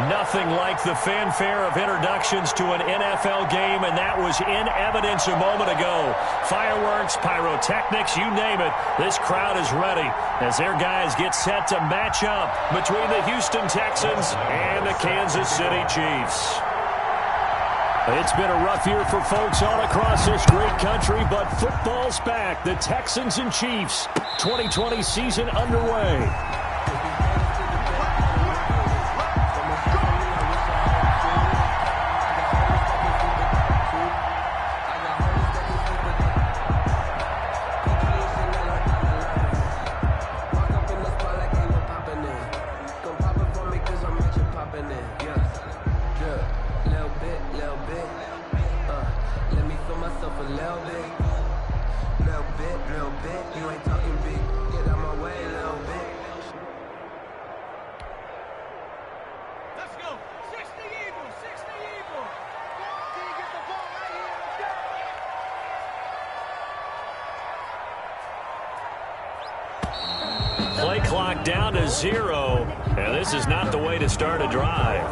Nothing like the fanfare of introductions to an NFL game, and that was in evidence a moment ago. Fireworks, pyrotechnics, you name it. This crowd is ready as their guys get set to match up between the Houston Texans and the Kansas City Chiefs. It's been a rough year for folks all across this great country, but football's back. The Texans and Chiefs, 2020 season underway. Play clock down to 0, and this is not the way to start a drive.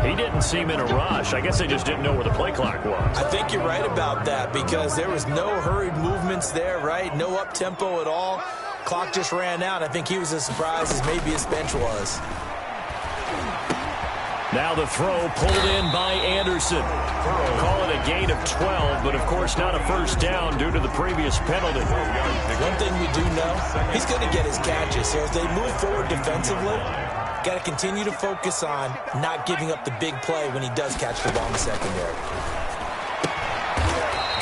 He didn't seem in a rush. I guess they just didn't know where the play clock was. I think you're right about that because there was no hurried movements there, right? No up-tempo at all. Clock just ran out. I think he was as surprised as maybe his bench was. Now the throw pulled in by Anderson. Call it a gain of 12, but of course not a first down due to the previous penalty. One thing we do know, he's going to get his catches. So as they move forward defensively, got to continue to focus on not giving up the big play when he does catch the ball in the secondary.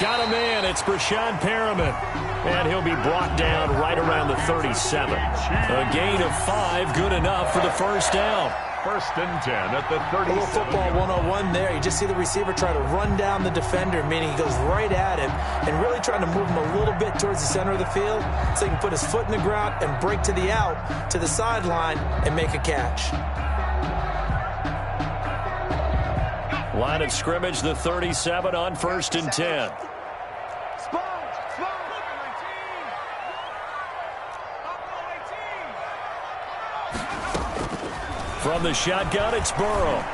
Got a man. It's Breshad Perriman. And he'll be brought down right around the 37. A gain of 5, good enough for the first down. First and 10 at the 37. A little football 101 there. You just see the receiver try to run down the defender, meaning he goes right at him and really trying to move him a little bit towards the center of the field so he can put his foot in the ground and break to the out, to the sideline, and make a catch. Line of scrimmage, the 37 on first and 10. From the shotgun, it's Burrow.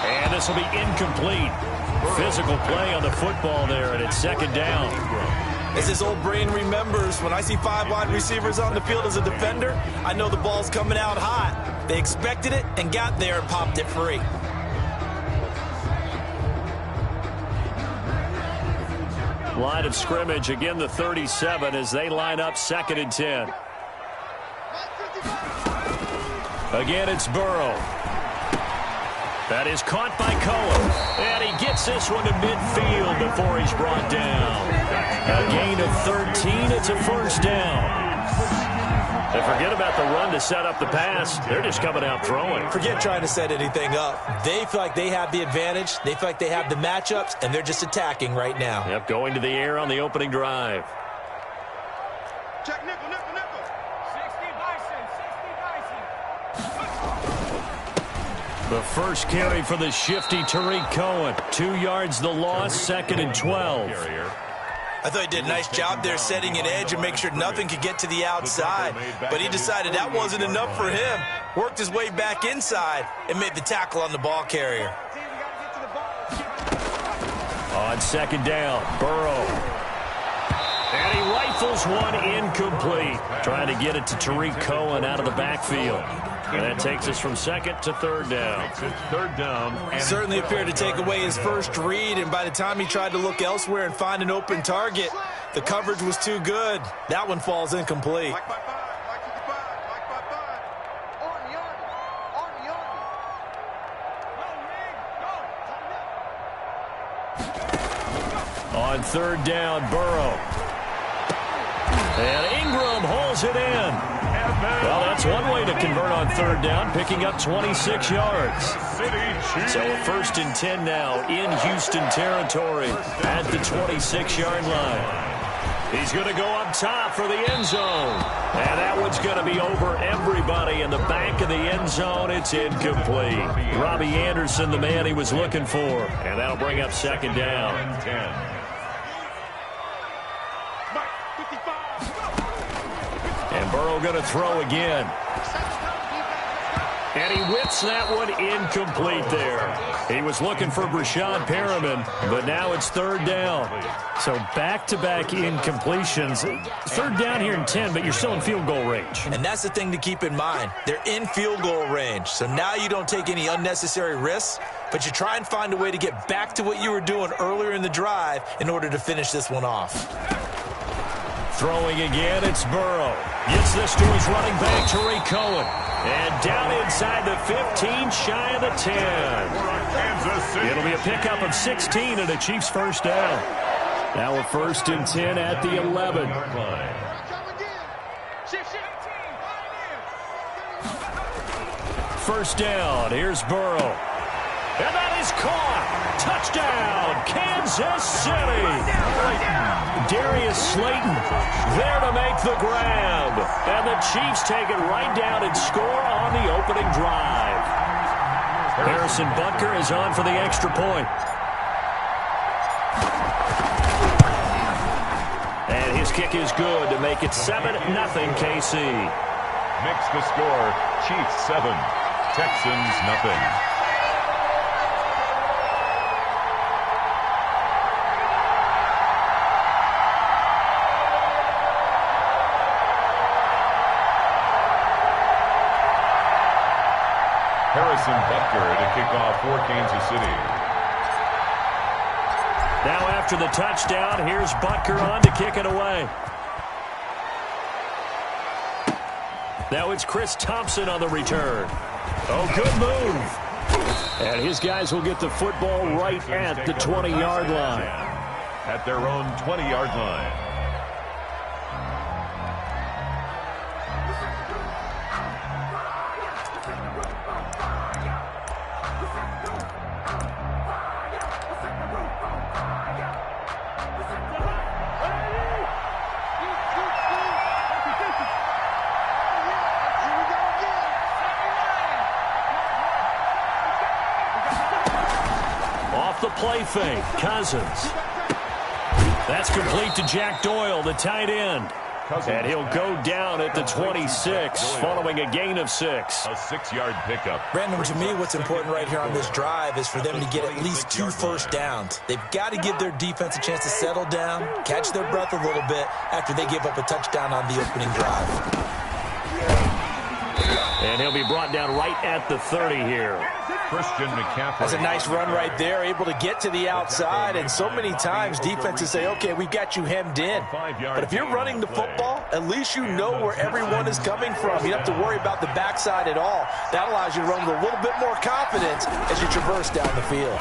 And this will be incomplete. Physical play on the football there, and it's second down. As his old brain remembers, when I see 5 wide receivers on the field as a defender, I know the ball's coming out hot. They expected it and got there and popped it free. Line of scrimmage, again the 37 as they line up second and 10. Again, it's Burrow. That is caught by Cohen. And he gets this one to midfield before he's brought down. A gain of 13. It's a first down. They forget about the run to set up the pass. They're just coming out throwing. Forget trying to set anything up. They feel like they have the advantage. They feel like they have the matchups, and they're just attacking right now. Yep, going to the air on the opening drive. Check nickel, nickel, nickel. 60 Bison. The first carry for the shifty Tariq Cohen. 2 yards the loss, second and 12. I thought he did a nice job there setting an edge and make sure nothing could get to the outside. But he decided that wasn't enough for him. Worked his way back inside and made the tackle on the ball carrier. On second down, Burrow. And he rifles one incomplete. Trying to get it to Tariq Cohen out of the backfield. And that takes us from second to third down. Third down. Certainly appeared to take away his first read, and by the time he tried to look elsewhere and find an open target, the coverage was too good. That one falls incomplete. On third down, Burrow. And Ingram holds it in. Well, that's one way to convert on third down, picking up 26 yards. So first and 10 now in Houston territory at the 26-yard line. He's going to go up top for the end zone. And that one's going to be over everybody in the back of the end zone. It's incomplete. Robbie Anderson, the man he was looking for. And that'll bring up second down. And Burrow going to throw again. And he whips that one incomplete there. He was looking for Breshad Perriman, but now it's third down. So back-to-back incompletions. Third down here in 10, but you're still in field goal range. And that's the thing to keep in mind. They're in field goal range. So now you don't take any unnecessary risks, but you try and find a way to get back to what you were doing earlier in the drive in order to finish this one off. Throwing again, it's Burrow. Gets this to his running back, Tariq Cohen. And down inside the 15, shy of the 10. It'll be a pickup of 16 and a Chiefs first down. Now a 1st and 10 at the 11. First down, here's Burrow. And that is caught. Touchdown, Kansas City. Darius Slayton there to make the grab. And the Chiefs take it right down and score on the opening drive. Harrison Butker is on for the extra point. And his kick is good to make it 7-0 KC. Mix the score. Chiefs 7, Texans nothing. Harrison Butker to kick off for Kansas City. Now after the touchdown, here's Butker on to kick it away. Now it's Chris Thompson on the return. Oh, good move. And his guys will get the football right at the 20-yard line. At their own 20-yard line. The play fake, Cousins. That's complete to Jack Doyle, the tight end. And he'll go down at the 26, following a gain of 6. A 6-yard pickup. Brandon, to me, what's important right here on this drive is for them to get at least 2 first downs. They've got to give their defense a chance to settle down, catch their breath a little bit after they give up a touchdown on the opening drive. And he'll be brought down right at the 30 here. Christian McCaffrey. That's a nice run right there, able to get to the outside, and so many times defenses say, okay, we've got you hemmed in. But if you're running the football, at least you know where everyone is coming from. You don't have to worry about the backside at all. That allows you to run with a little bit more confidence as you traverse down the field.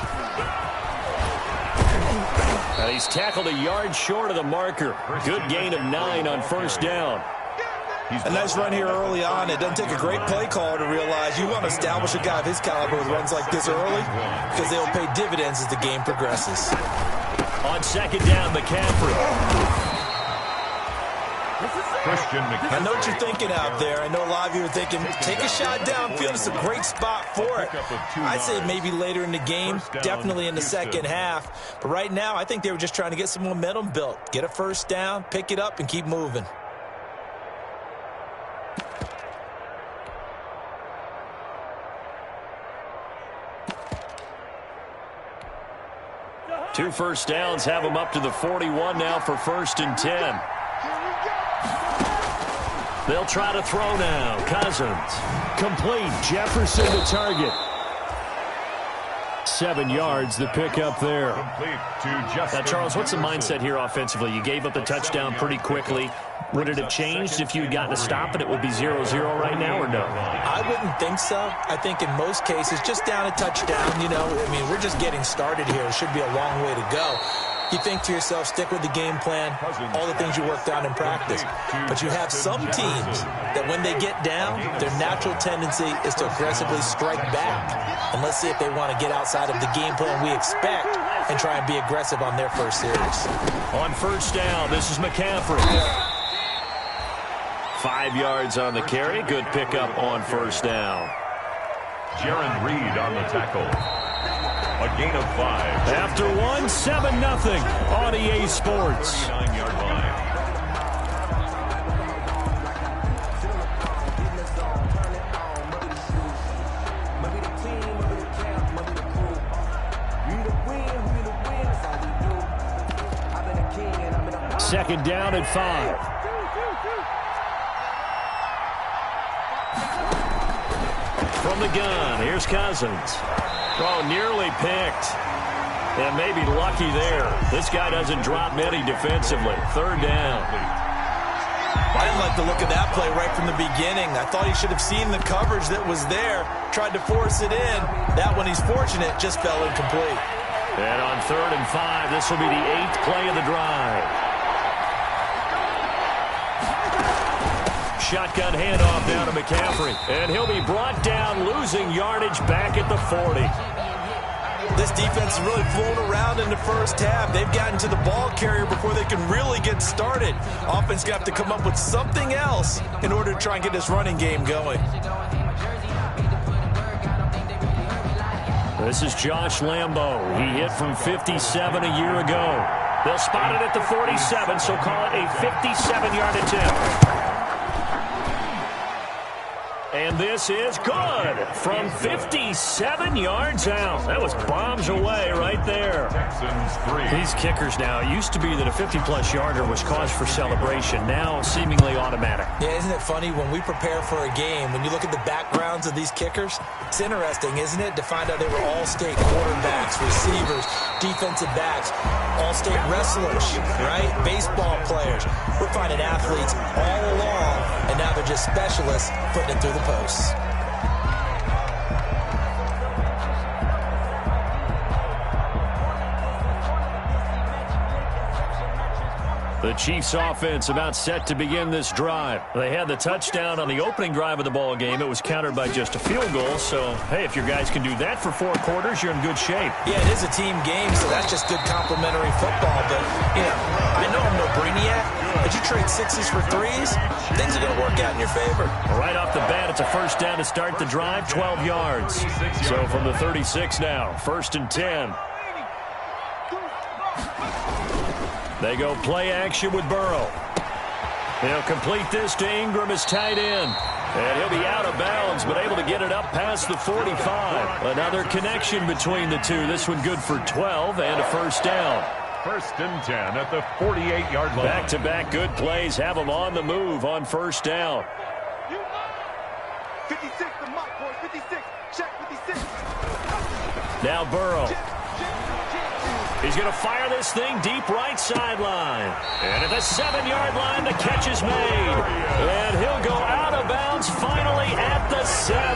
And he's tackled a yard short of the marker. Good gain of 9 on first down. A nice run here early on. It doesn't take a great play caller to realize you want to establish a guy of his caliber with runs like this early because they'll pay dividends as the game progresses. On second down, McCaffrey. Christian McCaffrey. I know what you're thinking out there. I know a lot of you are thinking, take a shot downfield. It's a great spot for it. I'd say maybe later in the game, definitely in the second half. But right now, I think they were just trying to get some momentum built. Get a first down, pick it up, and keep moving. Two first downs have them up to the 41 now for 1st and 10. They'll try to throw now. Cousins. Complete. Jefferson to target. 7 yards, the pickup there. Complete to Justin. Now, Charles, what's the mindset here offensively? You gave up the touchdown pretty quickly. Would it have changed if you had gotten a stop and it would be 0-0 right now, or no? I wouldn't think so. I think in most cases, just down a touchdown, you know, I mean, we're just getting started here. It should be a long way to go. You think to yourself, stick with the game plan, all the things you worked out in practice. But you have some teams that when they get down, their natural tendency is to aggressively strike back. And let's see if they want to get outside of the game plan we expect and try and be aggressive on their first series. On first down, this is McCaffrey. 5 yards on the carry. Good pickup on first down. Jaron Reed on the tackle. A gain of 5. After 1, 7-0 on EA Sports. 39-yard line. second down and 5. From the gun, here's Cousins. Oh, nearly picked. And maybe lucky there. This guy doesn't drop many defensively. Third down. I didn't like the look of that play right from the beginning. I thought he should have seen the coverage that was there, tried to force it in. That one, he's fortunate, just fell incomplete. And on 3rd and 5, this will be the 8th play of the drive. Shotgun handoff down to McCaffrey. And he'll be brought down, losing yardage back at the 40. This defense has really flown around in the first half. They've gotten to the ball carrier before they can really get started. Offense got to come up with something else in order to try and get this running game going. This is Josh Lambo. He hit from 57 a year ago. They'll spot it at the 47, so call it a 57-yard attempt. And this is good from 57 yards out. That was bombs away right there. Texans 3. These kickers now, it used to be that a 50-plus yarder was cause for celebration. Now seemingly automatic. Yeah, isn't it funny when we prepare for a game, when you look at the backgrounds of these kickers, it's interesting, isn't it, to find out they were all-state quarterbacks, receivers, defensive backs, all-state wrestlers, right? Baseball players. We're finding athletes all along, and now they're just specialists putting it through the posts. The Chiefs offense about set to begin this drive. They had the touchdown on the opening drive of the ball game. It was countered by just a field goal. So, hey, if your guys can do that for 4 quarters, you're in good shape. Yeah, it is a team game, so that's just good complimentary football. But, you know, I know I'm no brainiac, but you trade 6s for 3s, things are going to work out in your favor. Right off the bat, it's a first down to start the drive, 12 yards. So from the 36 now, 1st and 10. They go play action with Burrow. He'll complete this to Ingram as tight end. And he'll be out of bounds, but able to get it up past the 45. Another connection between the two. This one good for 12 and a first down. 1st and 10 at the 48-yard line. Back-to-back good plays have them on the move on first down. 56, the mic, boys. 56. Check 56. Now Burrow. He's going to fire this thing deep right sideline. And at the 7-yard line, the catch is made. And he'll go out of bounds finally at the 7.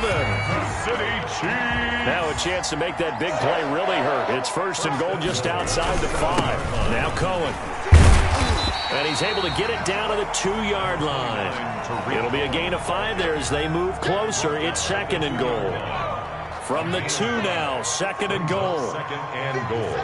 City Chiefs. Now a chance to make that big play really hurt. It's 1st and goal just outside the 5. Now Cohen. And he's able to get it down to the 2-yard line. It'll be a gain of 5 there as they move closer. It's 2nd and goal. From the 2 now, 2nd and goal. 2nd and goal.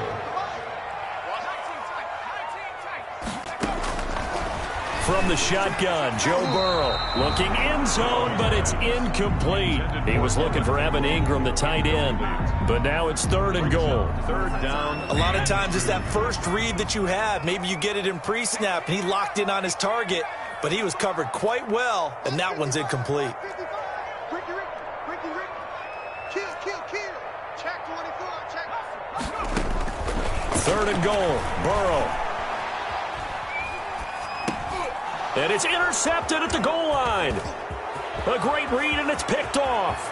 From the shotgun, Joe Burrow looking end zone, but it's incomplete. He was looking for Evan Ingram, the tight end, but now it's 3rd and goal. 3rd down. A lot of times it's that first read that you have. Maybe you get it in pre-snap, and he locked in on his target, but he was covered quite well, and that one's incomplete. Kill. Check 24. Check. 3rd and goal, Burrow. And it's intercepted at the goal line. A great read, and it's picked off.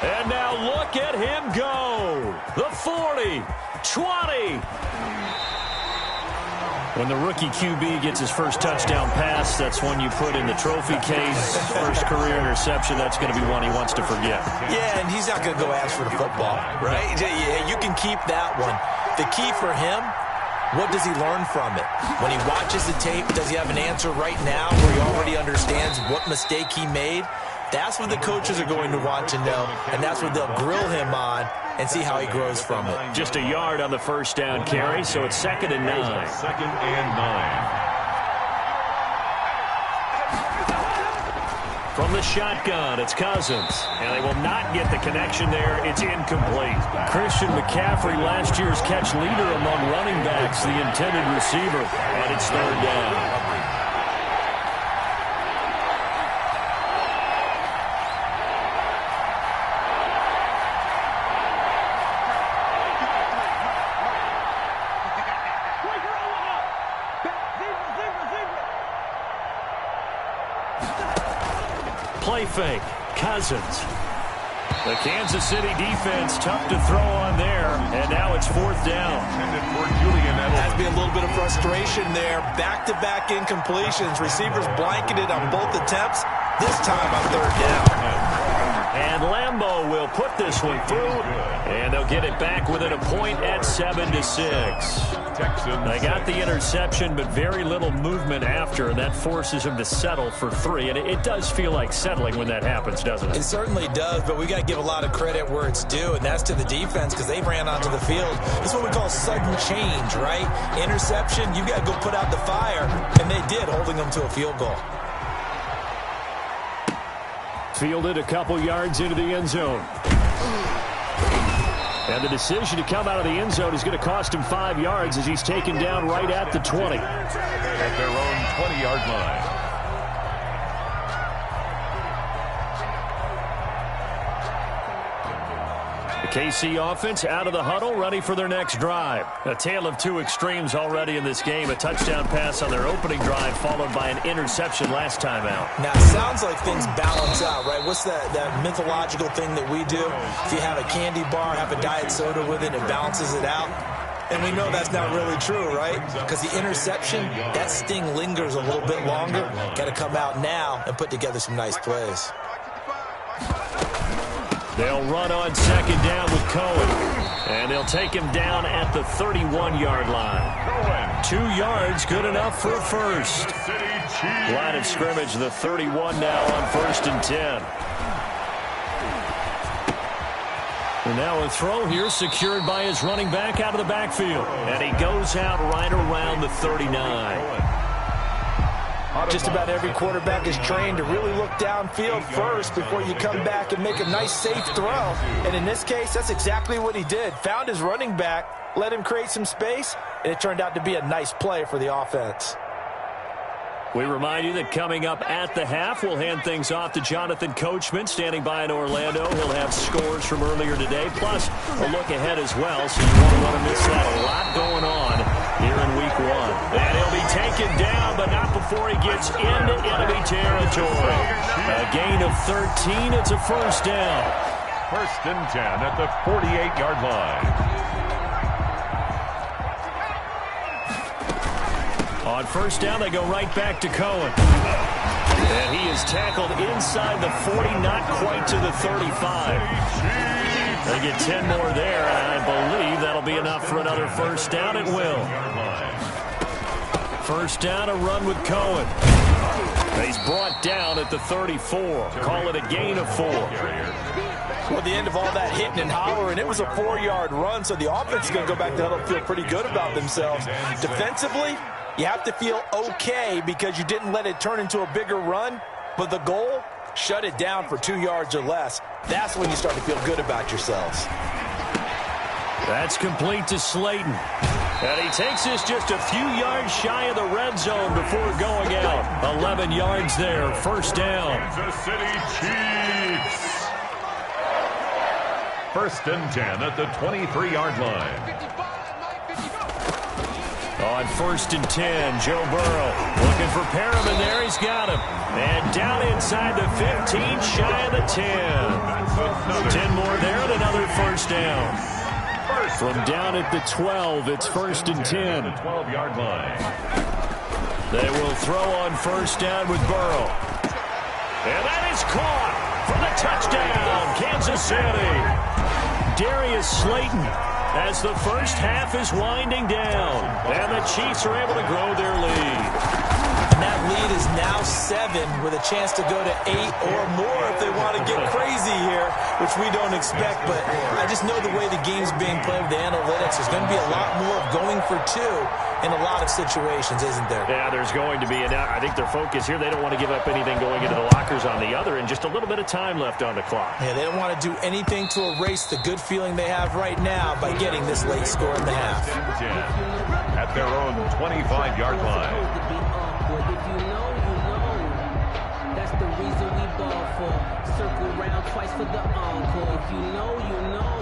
And now look at him go. The 40, 20. When the rookie QB gets his first touchdown pass, that's one you put in the trophy case. First career interception, that's going to be one he wants to forget. Yeah, and he's not going to go ask for the football, right? Yeah, you can keep that one. The key for him, what does he learn from it? When he watches the tape, does he have an answer right now where he already understands what mistake he made? That's what the coaches are going to want to know, and that's what they'll grill him on and see how he grows from it. Just a yard on the first down carry, so it's 2nd and 9. 2nd and 9. From the shotgun, it's Cousins. And they will not get the connection there. It's incomplete. Christian McCaffrey, last year's catch leader among running backs, the intended receiver. And it's 3rd down. fake. Cousins. The Kansas City defense tough to throw on there, and now it's 4th down. Has to be a little bit of frustration there. Back-to-back incompletions. Receivers blanketed on both attempts. This time on 3rd down. And Lambeau will put this one through, and they'll get it back within a point at 7-6. They got the interception, but very little movement after, and that forces him to settle for 3. And it does feel like settling when that happens, doesn't it? It certainly does, but we got to give a lot of credit where it's due, and that's to the defense because they ran onto the field. This is what we call sudden change, right? Interception, you got to go put out the fire, and they did, holding them to a field goal. Fielded a couple yards into the end zone. And the decision to come out of the end zone is going to cost him 5 yards as he's taken down right at the 20. At their own 20-yard line. The KC offense out of the huddle, ready for their next drive. A tale of two extremes already in this game. A touchdown pass on their opening drive, followed by an interception last time out. Now, it sounds like things balance out, right? What's that mythological thing that we do? If you have a candy bar, have a diet soda with it, it balances it out. And we know that's not really true, right? Because the interception, that sting lingers a little bit longer. Got to come out now and put together some nice plays. They'll run on 2nd down with Cohen. And they'll take him down at the 31-yard line. 2 yards, good enough for a first. Line of scrimmage, the 31 now on 1st and 10. And now a throw here secured by his running back out of the backfield. And he goes out right around the 39. Just about every quarterback is trained to really look downfield first before you come back and make a nice, safe throw. And in this case, that's exactly what he did. Found his running back, let him create some space, and it turned out to be a nice play for the offense. We remind you that coming up at the half, we'll hand things off to Jonathan Coachman, standing by in Orlando. He'll have scores from earlier today, plus a look ahead as well, so you won't want to miss that. A lot going on here in Week 1. And he'll be taken down, but not before he gets into enemy territory. A gain of 13. It's a 1st down. 1st and 10 at the 48-yard line. On 1st down, they go right back to Cohen. And he is tackled inside the 40, not quite to the 35. They get 10 more there, and I believe that'll be enough for another 1st down. It will. 1st down, a run with Cohen. He's brought down at the 34. Call it a gain of 4. Well, the end of all that hitting and hollering, it was a 4-yard run, so the offense is going to go back to huddle and feel pretty good about themselves. Defensively, you have to feel okay because you didn't let it turn into a bigger run, but the goal, shut it down for 2 yards or less. That's when you start to feel good about yourselves. That's complete to Slayton. And he takes this just a few yards shy of the red zone before going out. 11 yards there, 1st down. Kansas City Chiefs. 1st and 10 at the 23-yard line. On 1st and 10, Joe Burrow looking for Perriman there. He's got him. And down inside the 15, shy of the 10. 10 more there and another 1st down. From down at the 12, it's 1st and 10. 12-yard line. They will throw on 1st down with Burrow. And that is caught for the touchdown, Kansas City. Darius Slayton, as the first half is winding down, and the Chiefs are able to grow their lead. And that lead is now 7 with a chance to go to 8 or more if they want to get crazy here, which we don't expect. But I just know the way the game's being played with the analytics, there's going to be a lot more of going for 2 in a lot of situations, isn't there? Yeah, there's going to be. And I think their focus here, they don't want to give up anything going into the lockers on the other, and just a little bit of time left on the clock. Yeah, they don't want to do anything to erase the good feeling they have right now by getting this late score in the half. At their own 25-yard line. If you know, you know. That's the reason we ball for. Circle round twice for the encore. If you know, you know.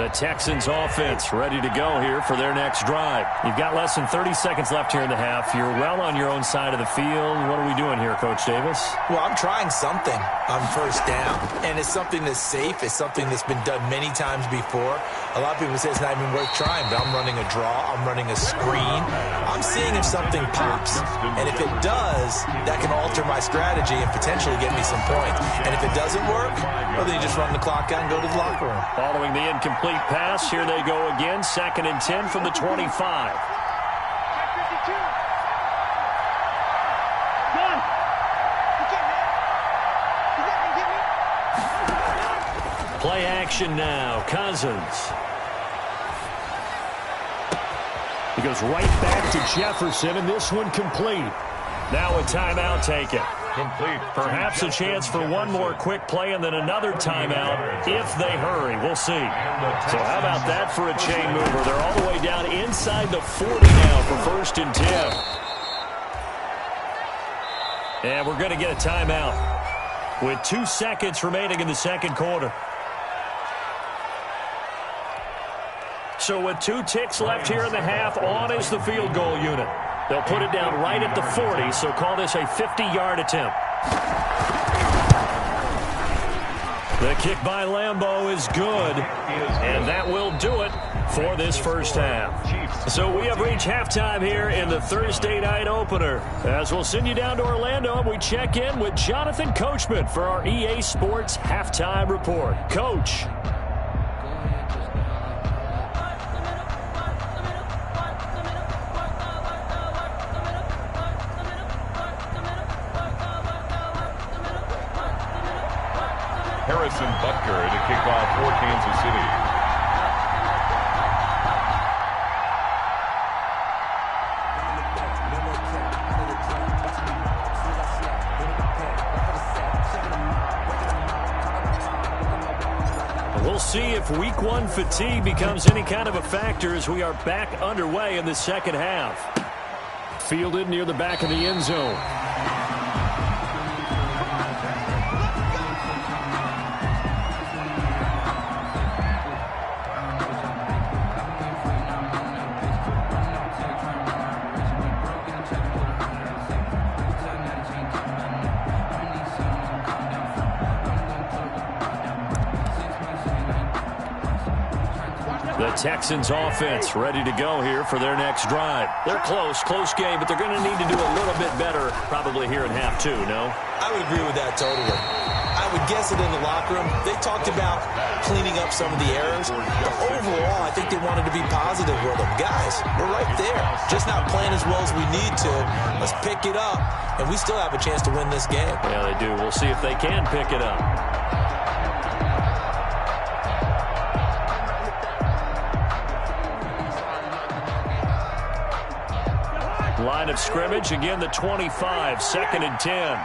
The Texans offense ready to go here for their next drive. You've got less than 30 seconds left here in the half. You're well on your own side of the field. What are we doing here, Coach Davis? Well, I'm trying something on first down, and it's something that's safe. It's something that's been done many times before. A lot of people say it's not even worth trying, but I'm running a draw. I'm running a screen. I'm seeing if something pops, and if it does, that can alter my strategy and potentially get me some points. And if it doesn't work, well, then you just run the clock out and go to the locker room. Following the incomplete pass, here they go again. 2nd and 10 from the 25. Play action now. Cousins. He goes right back to Jefferson, and this one complete. Now a timeout taken. Complete. Perhaps a chance for one more quick play and then another timeout if they hurry. We'll see. So how about that for a chain mover? They're all the way down inside the 40 now for 1st and 10. And we're going to get a timeout with 2 seconds remaining in the second quarter. So with 2 ticks left here in the half, on is the field goal unit. They'll put it down right at the 40, so call this a 50-yard attempt. The kick by Lambeau is good, and that will do it for this first half. So we have reached halftime here in the Thursday night opener. As we'll send you down to Orlando, and we check in with Jonathan Coachman for our EA Sports Halftime Report. Coach. Harrison Butker to kick off for Kansas City. We'll see if week 1 fatigue becomes any kind of a factor as we are back underway in the second half. Fielded near the back of the end zone. Texans offense ready to go here for their next drive. They're close game, but they're going to need to do a little bit better probably here in half 2, no? I would agree with that totally. I would guess it in the locker room. They talked about cleaning up some of the errors, but overall, I think they wanted to be positive with them. Guys, we're right there. Just not playing as well as we need to. Let's pick it up, and we still have a chance to win this game. Yeah, they do. We'll see if they can pick it up. Line of scrimmage, again the 25, 2nd and 10.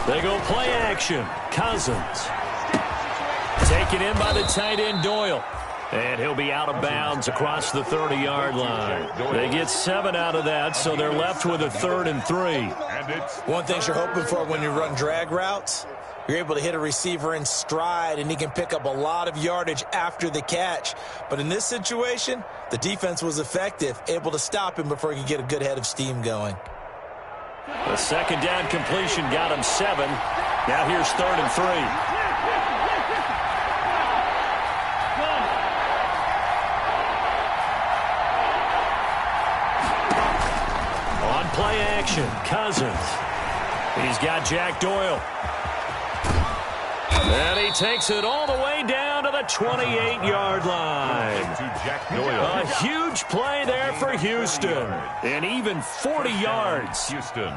They go play action. Cousins. Taken in by the tight end Doyle. And he'll be out of bounds across the 30-yard line. They get 7 out of that, so they're left with a 3rd and 3. One thing you're hoping for when you run drag routes, you're able to hit a receiver in stride, and he can pick up a lot of yardage after the catch. But in this situation, the defense was effective, able to stop him before he could get a good head of steam going. The 2nd down completion got him 7. Now here's 3rd and 3. On play action, Cousins. He's got Jack Doyle. And he takes it all the way down to the 28-yard line. A huge play there for Houston. And even 40 yards. Houston.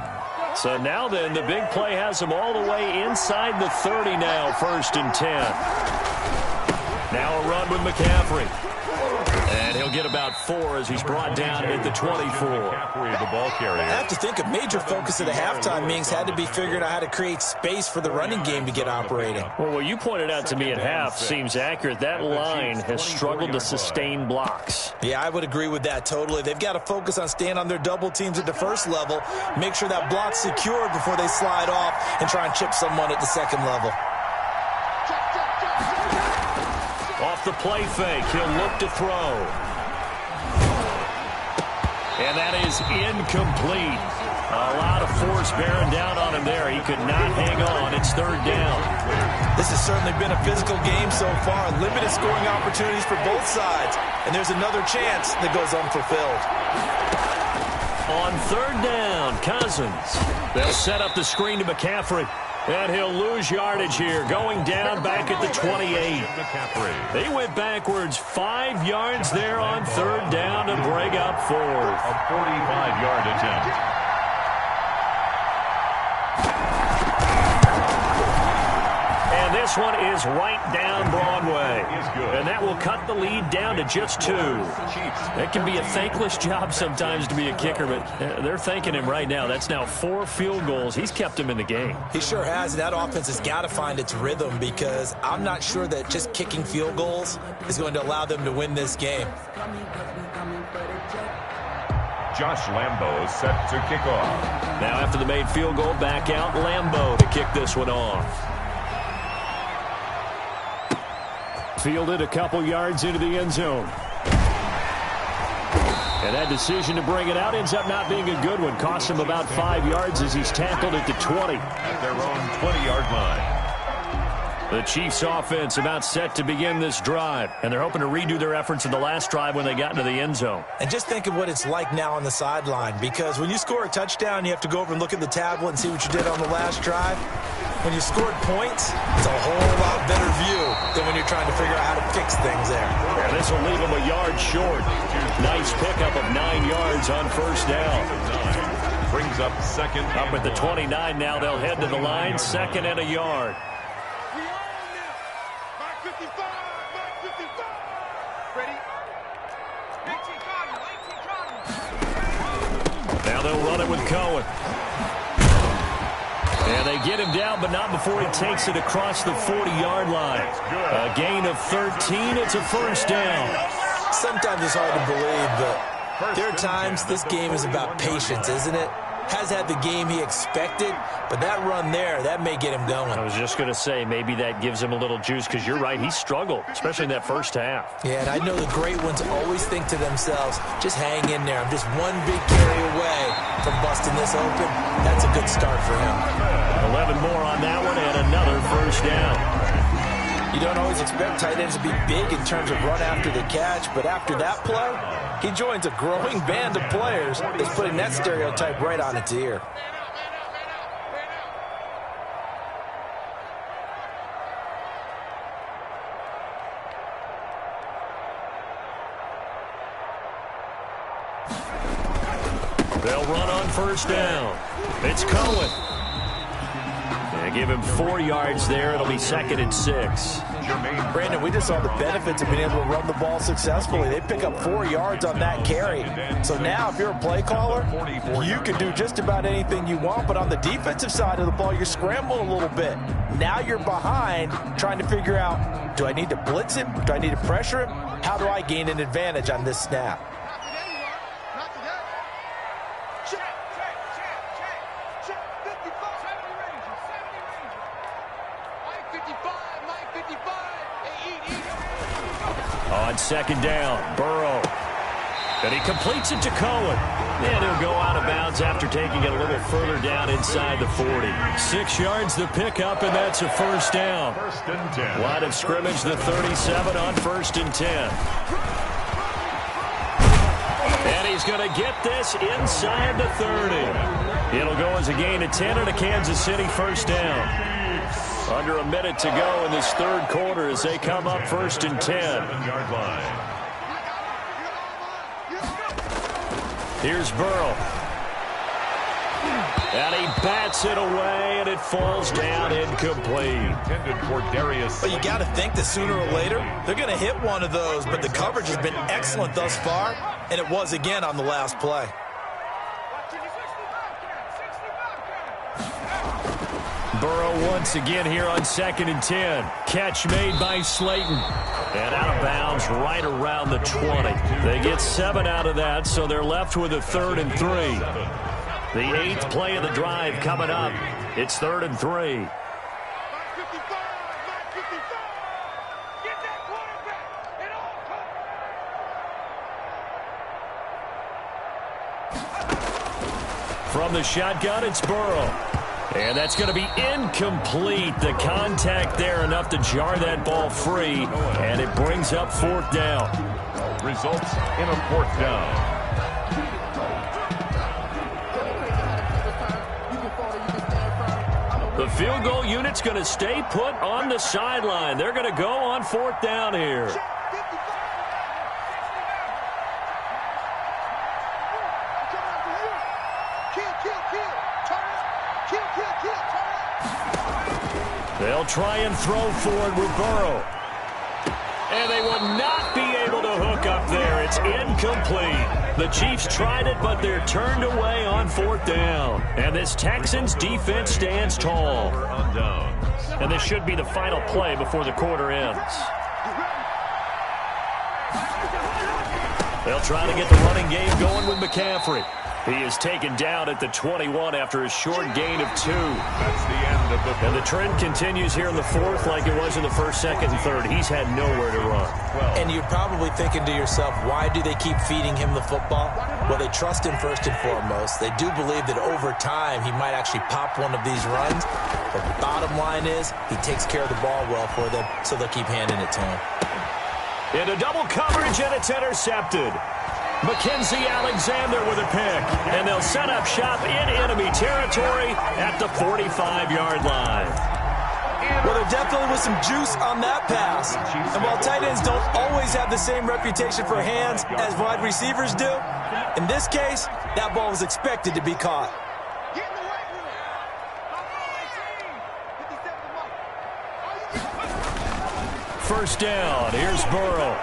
So now then, the big play has him all the way inside the 30 now, 1st and 10. Now a run with McCaffrey. And he'll get about 4 as he's brought down at the 24. McCaffrey, the ball carrier. I have to think a major focus of the halftime meetings had to be figuring out how to create space for the running game to get operating. Well, what you pointed out to me at half seems accurate. That line has struggled to sustain blocks. Yeah, I would agree with that totally. They've got to focus on staying on their double teams at the first level, make sure that block's secured before they slide off and try and chip someone at the second level. off the play fake. He'll look to throw. And that is incomplete. A lot of force bearing down on him there. He could not hang on. It's third down. This has certainly been a physical game so far. Limited scoring opportunities for both sides. And there's another chance that goes unfulfilled. On third down, Cousins. They'll set up the screen to McCaffrey. And he'll lose yardage here, going down back at the 28. They went backwards 5 yards there on third down to bring up fourth. A 45-yard attempt. And this one is right down Broadway. And that will cut the lead down to just 2. That can be a thankless job sometimes to be a kicker, but they're thanking him right now. That's now 4 field goals. He's kept him in the game. He sure has. That offense has got to find its rhythm because I'm not sure that just kicking field goals is going to allow them to win this game. Josh Lambo set to kick off. Now after the made field goal, back out Lambo to kick this one off. Fielded a couple yards into the end zone. And that decision to bring it out ends up not being a good one. Costs him about 5 yards as he's tackled at the 20. At their own 20-yard line. The Chiefs offense about set to begin this drive. And they're hoping to redo their efforts in the last drive when they got into the end zone. And just think of what it's like now on the sideline. Because when you score a touchdown, you have to go over and look at the tablet and see what you did on the last drive. When you scored points, it's a whole lot better view than when you're trying to figure out how to fix things there. And this will leave him a yard short. Nice pickup of 9 yards on first down. Brings up second. Up at the 29 now. They'll head to the line. Second and a yard. We on now. Mark 55. Mark 55. Ready? 18 Cardinal. Now they'll run it with Cohen. And they get him down, but not before he takes it across the 40-yard line. A gain of 13. It's a first down. Sometimes it's hard to believe, but there are times this game is about patience, isn't it? Has had the game he expected, but that run there, that may get him going. I was just going to say, maybe that gives him a little juice, because you're right, he struggled, especially in that first half. Yeah, and I know the great ones always think to themselves, just hang in there. I'm just one big carry away from busting this open. That's a good start for him. 11 more on that one, and another first down. You don't always expect tight ends to be big in terms of run after the catch, but after that play, he joins a growing band of players that's putting that stereotype right on its ear. They'll run on first down. It's Cohen. They give him 4 yards there. It'll be second and 6. Brandon, we just saw the benefits of being able to run the ball successfully. They pick up 4 yards on that carry. So now if you're a play caller, you can do just about anything you want. But on the defensive side of the ball, you're scrambling a little bit. Now you're behind trying to figure out, do I need to blitz him? Do I need to pressure him? How do I gain an advantage on this snap? On second down, Burrow. And he completes it to Cohen. And he'll go out of bounds after taking it a little further down inside the 40. 6 yards the pickup, and that's a first down. First and 10. Line of scrimmage, the 37 on first and 10. And he's going to get this inside the 30. It'll go as a gain of 10 and a Kansas City first down. Under a minute to go in this third quarter as they come up first and 10. 7-yard line. Here's Burrow. And he bats it away, and it falls down incomplete. Intended for Darius. But you got to think that sooner or later, they're going to hit one of those. But the coverage has been excellent thus far, and it was again on the last play. Burrow once again here on second and 10. Catch made by Slayton. And out of bounds right around the 20. They get 7 out of that, so they're left with a 3rd and 3. The 8th play of the drive coming up. It's 3rd and 3. From the shotgun, it's Burrow. And that's going to be incomplete. The contact there enough to jar that ball free, and it brings up 4th down. Results in a 4th down. The field goal unit's going to stay put on the sideline. They're going to go on 4th down here. They'll try and throw forward with Burrow. And they will not be able to hook up there. It's incomplete. The Chiefs tried it, but they're turned away on 4th down. And this Texans defense stands tall. And this should be the final play before the quarter ends. They'll try to get the running game going with McCaffrey. He is taken down at the 21 after a short gain of 2. That's the end of the... And the trend continues here in the 4th like it was in the 1st, 2nd, and 3rd. He's had nowhere to run. And you're probably thinking to yourself, why do they keep feeding him the football? Well, they trust him first and foremost. They do believe that over time he might actually pop one of these runs. But the bottom line is he takes care of the ball well for them, so they'll keep handing it to him. Into double coverage, and it's intercepted. Mackenzie Alexander with a pick, and they'll set up shop in enemy territory at the 45-yard line. Well, there definitely was some juice on that pass. And while tight ends don't always have the same reputation for hands as wide receivers do, in this case, that ball was expected to be caught. First down, here's Burrow.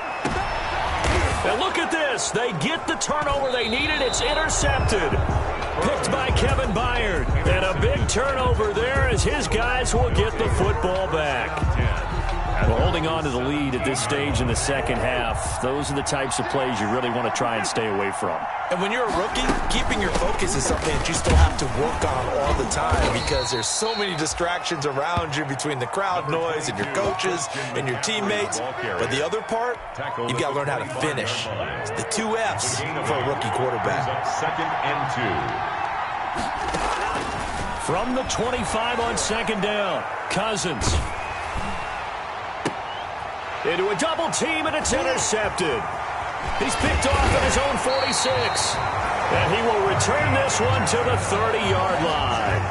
And look at this. They get the turnover they needed. It's intercepted. Picked by Kevin Byard. And a big turnover there as his guys will get the football back. Well, holding on to the lead at this stage in the 2nd half, those are the types of plays you really want to try and stay away from. And when you're a rookie, keeping your focus is something that you still have to work on all the time because there's so many distractions around you between the crowd noise and your coaches and your teammates. But the other part, you've got to learn how to finish. It's the 2 F's for a rookie quarterback. 2nd and 2. From the 25 on 2nd down, Cousins. Into a double team, and it's intercepted. He's picked off at his own 46. And he will return this one to the 30-yard line.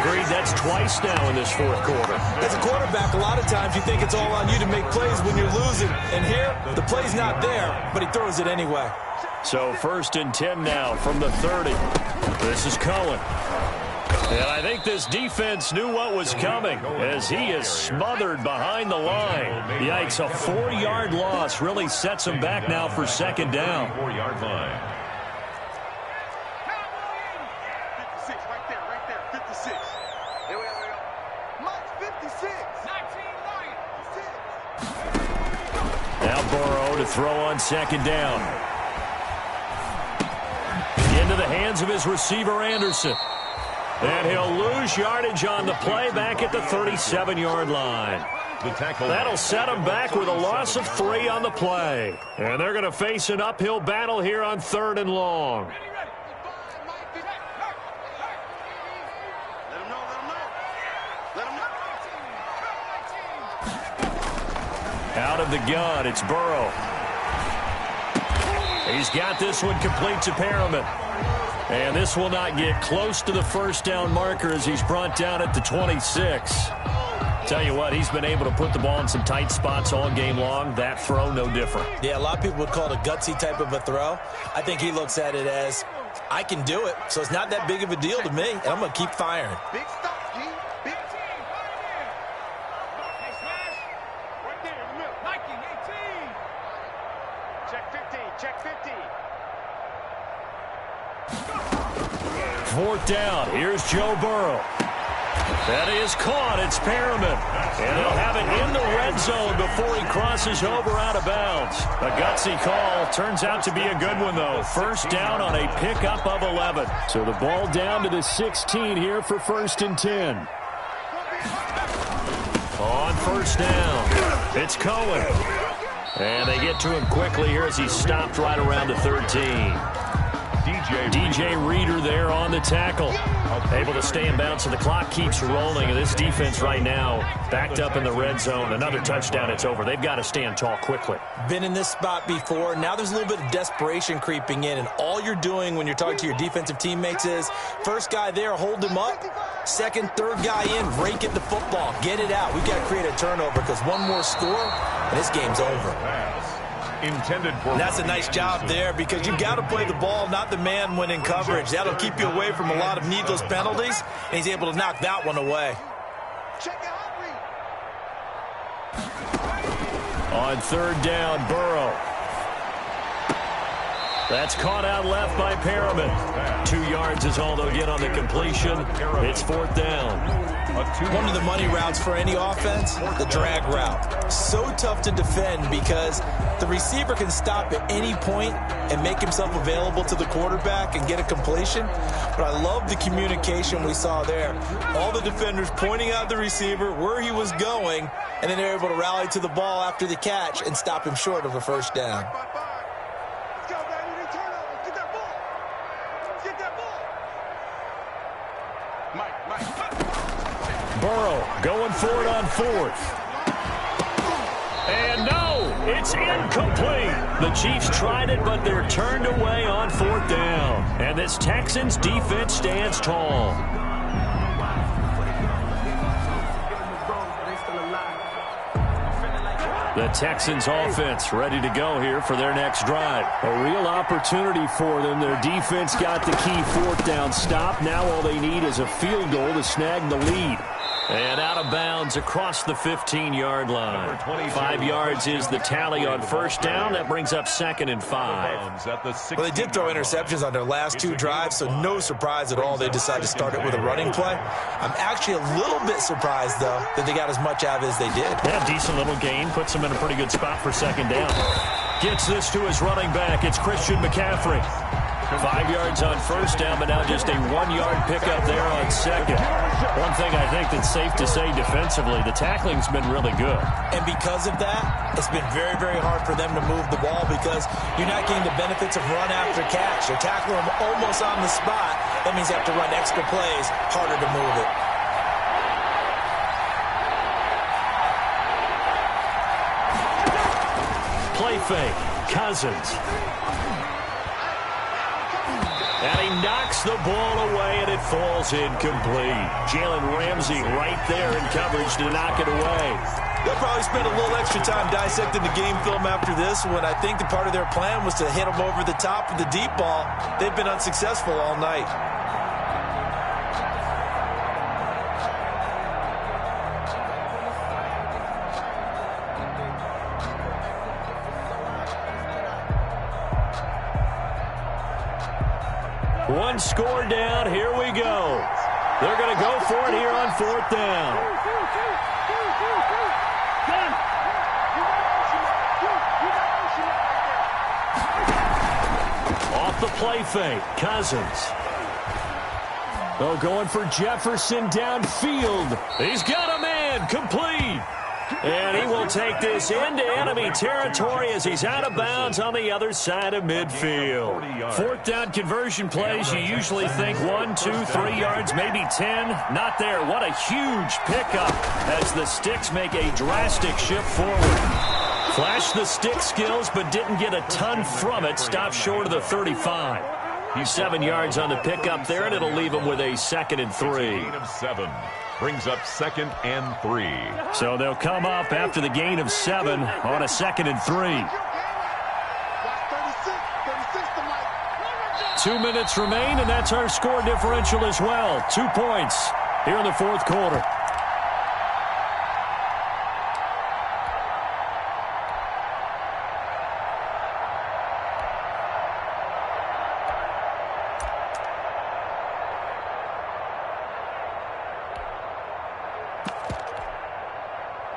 Agreed, that's twice now in this 4th quarter. As a quarterback, a lot of times you think it's all on you to make plays when you're losing. And here, the play's not there, but he throws it anyway. So 1st and 10 now from the 30. This is Cohen. And I think this defense knew what was coming as he is smothered behind the line. Yikes, a 4-yard loss really sets him back now for 2nd down. 4-yard line. 56, right there, 56. Here we go. Mike, 56. 19, Now Burrow to throw on 2nd down. Into the hands of his receiver, Anderson. And he'll lose yardage on the play back at the 37-yard line. That'll set him back with a loss of 3 on the play. And they're going to face an uphill battle here on 3rd and long. Out of the gun, it's Burrow. He's got this one complete to Perriman. And this will not get close to the 1st down marker as he's brought down at the 26. Tell you what, he's been able to put the ball in some tight spots all game long. That throw, no different. Yeah, a lot of people would call it a gutsy type of a throw. I think he looks at it as, I can do it, so it's not that big of a deal to me, and I'm going to keep firing. Big stop, G. Big team. Hey, smash. Right there in the middle. Nike, 18. Check 15. Check 15. 4th down. Here's Joe Burrow. That is caught. It's Perriman. And he'll have it in the red zone before he crosses over out of bounds. A gutsy call. Turns out to be a good one, though. 1st down on a pickup of 11. So the ball down to the 16 here for 1st and 10. On 1st down, it's Cohen. And they get to him quickly here as he's stopped right around the 13. DJ Reader there on the tackle. Able to stay in bounds, and the clock keeps rolling. And this defense right now backed up in the red zone. Another touchdown, it's over. They've got to stand tall quickly. Been in this spot before. Now there's a little bit of desperation creeping in, and all you're doing when you're talking to your defensive teammates is first guy there, hold him up. Second, third guy in, rake at the football. Get it out. We've got to create a turnover because one more score, and this game's over. Intended for. And that's a nice job there because you've got to play the ball, not the man when in coverage. That'll keep you away from a lot of needless penalties, and he's able to knock that one away. On third down, Burrow. That's caught out left by Perriman. 2 yards is all they'll get on the completion. It's fourth down. One of the money routes for any offense, the drag route. So tough to defend because the receiver can stop at any point and make himself available to the quarterback and get a completion. But I love the communication we saw there. All the defenders pointing out the receiver, where he was going, and then they're able to rally to the ball after the catch and stop him short of a first down. Burrow going for it on fourth. And no, it's incomplete. The Chiefs tried it, but they're turned away on fourth down. And this Texans defense stands tall. The Texans offense ready to go here for their next drive. A real opportunity for them. Their defense got the key fourth down stop. Now all they need is a field goal to snag the lead. And out of bounds across the 15-yard line. 5 yards is the tally on first down. That brings up 2nd and 5. Well, they did throw interceptions on their last 2 drives, so no surprise at all they decided to start it with a running play. I'm actually a little bit surprised, though, that they got as much out of it as they did. Yeah, decent little gain. Puts them in a pretty good spot for second down. Gets this to his running back. It's Christian McCaffrey. 5 yards on first down, but now just a 1-yard pickup there on second. One thing I think that's safe to say defensively, the tackling's been really good. And because of that, it's been very, very hard for them to move the ball because you're not getting the benefits of run after catch. You're tackling them almost on the spot. That means you have to run extra plays, harder to move it. Play fake, Cousins. And he knocks the ball away, and it falls incomplete. Jalen Ramsey right there in coverage to knock it away. They'll probably spend a little extra time dissecting the game film after this when I think the part of their plan was to hit him over the top of the deep ball. They've been unsuccessful all night. One score down. Here we go. They're going to go for it here on fourth down. Off the play fake, Cousins. Oh, going for Jefferson downfield. He's got a man, complete. And he will take this into enemy territory as he's out of bounds on the other side of midfield. Fourth down conversion plays, you usually think 1, 2, 3 yards, maybe 10. Not there. What a huge pickup as the Sticks make a drastic shift forward. Flashed the stick skills, but didn't get a ton from it. Stopped short of the 35. He's 7 yards on the pickup there, and it'll leave him with a 2nd and 3. Gain of 7 brings up 2nd and 3. So they'll come up after the gain of 7 on a 2nd and 3. 2 minutes remain, and that's our score differential as well. 2 points here in the fourth quarter.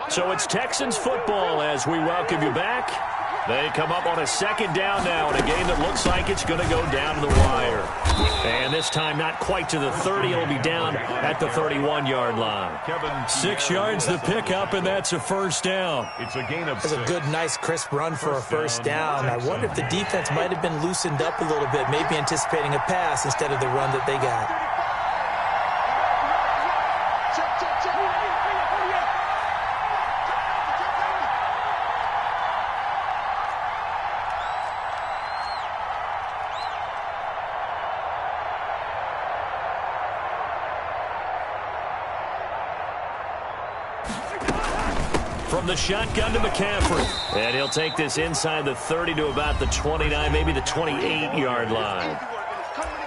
So it's Texans football as we welcome you back. They come up on a second down now in a game that looks like it's going to go down to the wire. And this time not quite to the 30. It'll be down at the 31-yard line. 6 yards the pickup, and that's a first down. It's a gain of That's a good, nice, crisp run for a first down. I wonder if the defense might have been loosened up a little bit, maybe anticipating a pass instead of the run that they got. From the shotgun to McCaffrey. And he'll take this inside the 30 to about the 29, maybe the 28-yard line.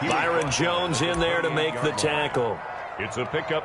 Byron Jones in there to make the tackle. It's a pickup.